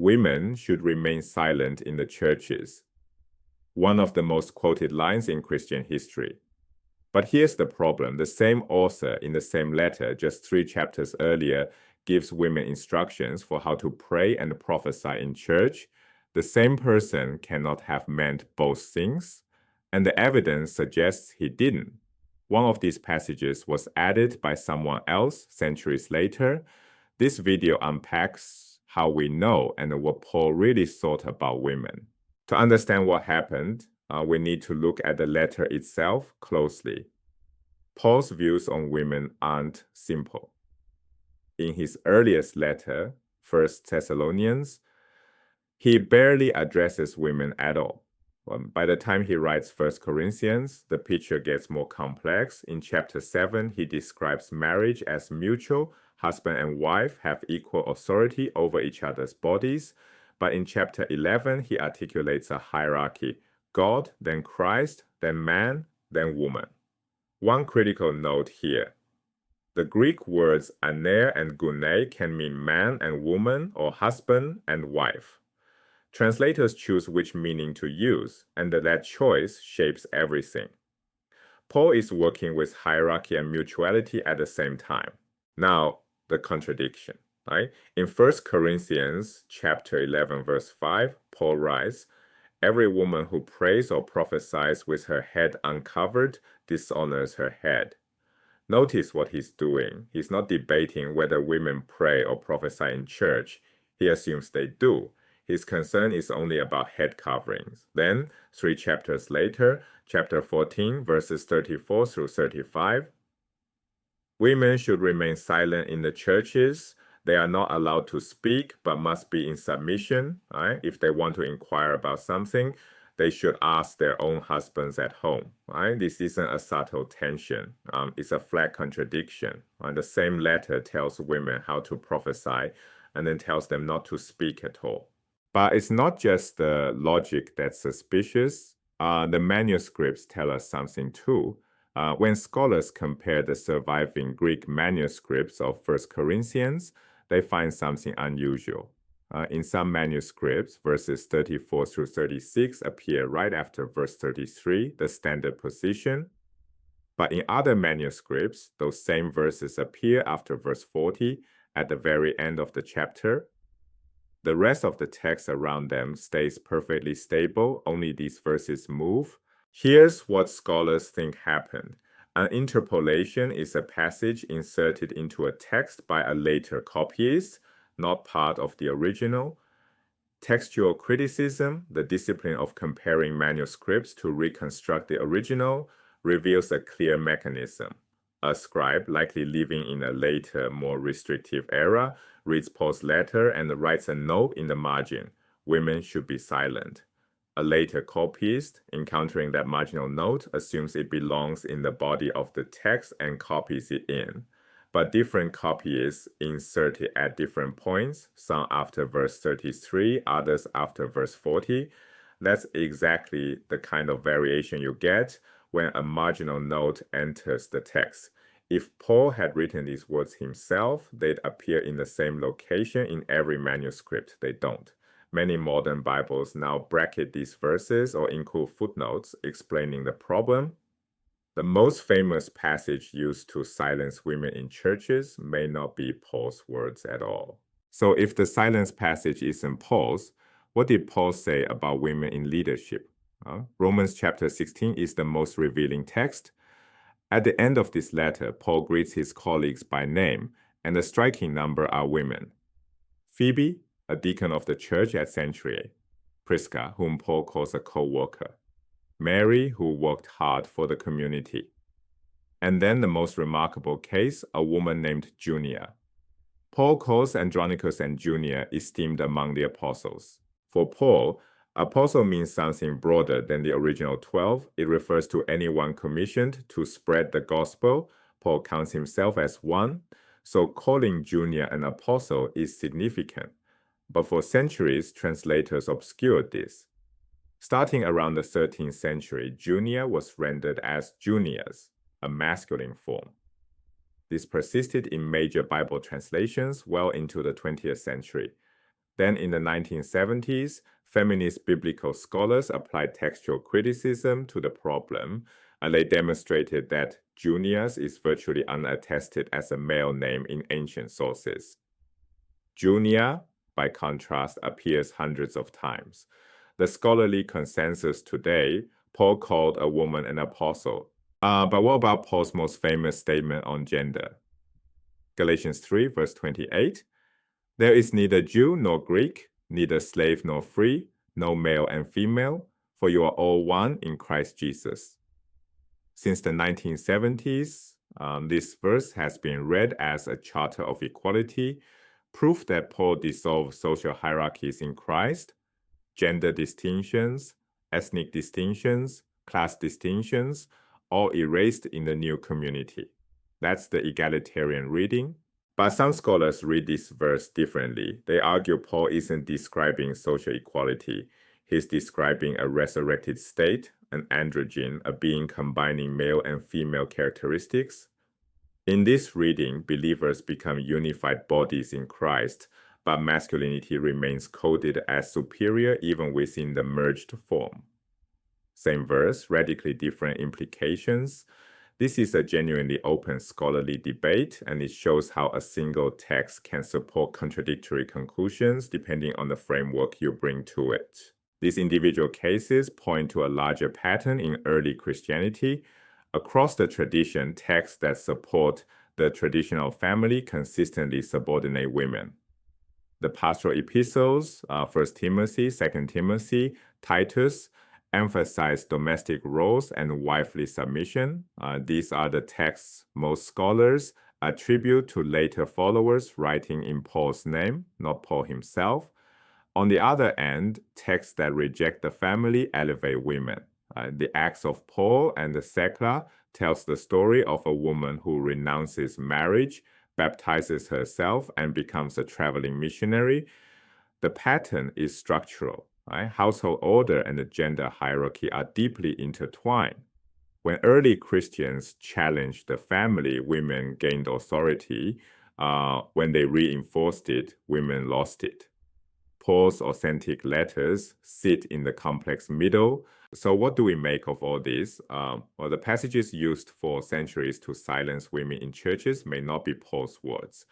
women should remain silent in the churches. One of the most quoted lines in Christian history. But here's the problem. The same author in the same letter, just 3 chapters earlier, gives women instructions for how to pray and prophesy in church. The same person cannot have meant both things, and the evidence suggests he didn't. One of these passages was added by someone else centuries later. This video unpacks how we know and what Paul really thought about women. To understand what happened, we need to look at the letter itself closely. Paul's views on women aren't simple. In his earliest letter, 1 Thessalonians, he barely addresses women at all. By the time he writes 1 Corinthians, the picture gets more complex. In chapter 7, he describes marriage as mutual. Husband and wife have equal authority over each other's bodies. But in chapter 11, he articulates a hierarchy. God, then Christ, then man, then woman. One critical note here. The Greek words aner and gune can mean man and woman or husband and wife. Translators choose which meaning to use, and that choice shapes everything. Paul is working with hierarchy and mutuality at the same time. Now, the contradiction. Right? In 1 Corinthians chapter 11, verse 5, Paul writes, "Every woman who prays or prophesies with her head uncovered dishonors her head." Notice what he's doing. He's not debating whether women pray or prophesy in church. He assumes they do. His concern is only about head coverings. Then, 3 chapters later, chapter 14, verses 34 through 35, women should remain silent in the churches. They are not allowed to speak, but must be in submission. Right? If they want to inquire about something, they should ask their own husbands at home. Right? This isn't a subtle tension. It's a flat contradiction. The same letter tells women how to prophesy and then tells them not to speak at all. But it's not just the logic that's suspicious. The manuscripts tell us something too. When scholars compare the surviving Greek manuscripts of 1 Corinthians, they find something unusual. In some manuscripts, verses 34 through 36 appear right after verse 33, the standard position. But in other manuscripts, those same verses appear after verse 40 at the very end of the chapter. The rest of the text around them stays perfectly stable, only these verses move. Here's what scholars think happened. An interpolation is a passage inserted into a text by a later copyist, not part of the original. Textual criticism, the discipline of comparing manuscripts to reconstruct the original, reveals a clear mechanism. A scribe, likely living in a later, more restrictive era, reads Paul's letter and writes a note in the margin. Women should be silent. A later copyist, encountering that marginal note, assumes it belongs in the body of the text and copies it in. But different copyists insert it at different points, some after verse 33, others after verse 40. That's exactly the kind of variation you get when a marginal note enters the text. If Paul had written these words himself, they'd appear in the same location in every manuscript. They don't. Many modern Bibles now bracket these verses or include footnotes explaining the problem. The most famous passage used to silence women in churches may not be Paul's words at all. So if the silence passage isn't Paul's, what did Paul say about women in leadership? Romans chapter 16 is the most revealing text. At the end of this letter, Paul greets his colleagues by name, and a striking number are women. Phoebe, a deacon of the church at Century. Prisca, whom Paul calls a co-worker. Mary, who worked hard for the community. And then the most remarkable case, a woman named Junia. Paul calls Andronicus and Junia esteemed among the apostles. For Paul, apostle means something broader than the original 12. It refers to anyone commissioned to spread the gospel. Paul counts himself as one. So calling Junia an apostle is significant. But for centuries, translators obscured this. Starting around the 13th century, Junia was rendered as Junias, a masculine form. This persisted in major Bible translations well into the 20th century. Then in the 1970s, feminist biblical scholars applied textual criticism to the problem, and they demonstrated that Junia's is virtually unattested as a male name in ancient sources. Junia, by contrast, appears hundreds of times. The scholarly consensus today, Paul called a woman an apostle. But what about Paul's most famous statement on gender? Galatians 3, verse 28. There is neither Jew nor Greek, neither slave nor free, no male and female, for you are all one in Christ Jesus. Since the 1970s, this verse has been read as a charter of equality, proof that Paul dissolved social hierarchies in Christ, gender distinctions, ethnic distinctions, class distinctions, all erased in the new community. That's the egalitarian reading. But some scholars read this verse differently. They argue Paul isn't describing social equality. He's describing a resurrected state, an androgen, a being combining male and female characteristics. In this reading, believers become unified bodies in Christ, but masculinity remains coded as superior even within the merged form. Same verse, radically different implications. This is a genuinely open scholarly debate, and it shows how a single text can support contradictory conclusions depending on the framework you bring to it. These individual cases point to a larger pattern in early Christianity. Across the tradition, texts that support the traditional family consistently subordinate women. The pastoral epistles, 1 Timothy, 2 Timothy, Titus, emphasize domestic roles and wifely submission. These are the texts most scholars attribute to later followers writing in Paul's name, not Paul himself. On the other end, texts that reject the family elevate women. The Acts of Paul and the Secla tells the story of a woman who renounces marriage, baptizes herself, and becomes a traveling missionary. The pattern is structural. Right? Household order and the gender hierarchy are deeply intertwined. When early Christians challenged the family, women gained authority. When they reinforced it, women lost it. Paul's authentic letters sit in the complex middle. So what do we make of all this? Well, the passages used for centuries to silence women in churches may not be Paul's words.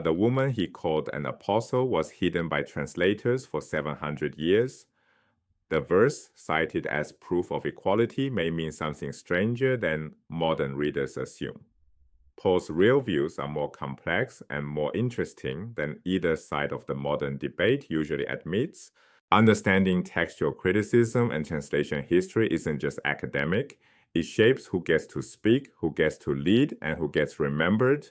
The woman he called an apostle was hidden by translators for 700 years. The verse, cited as proof of equality, may mean something stranger than modern readers assume. Paul's real views are more complex and more interesting than either side of the modern debate usually admits. Understanding textual criticism and translation history isn't just academic. It shapes who gets to speak, who gets to lead, and who gets remembered.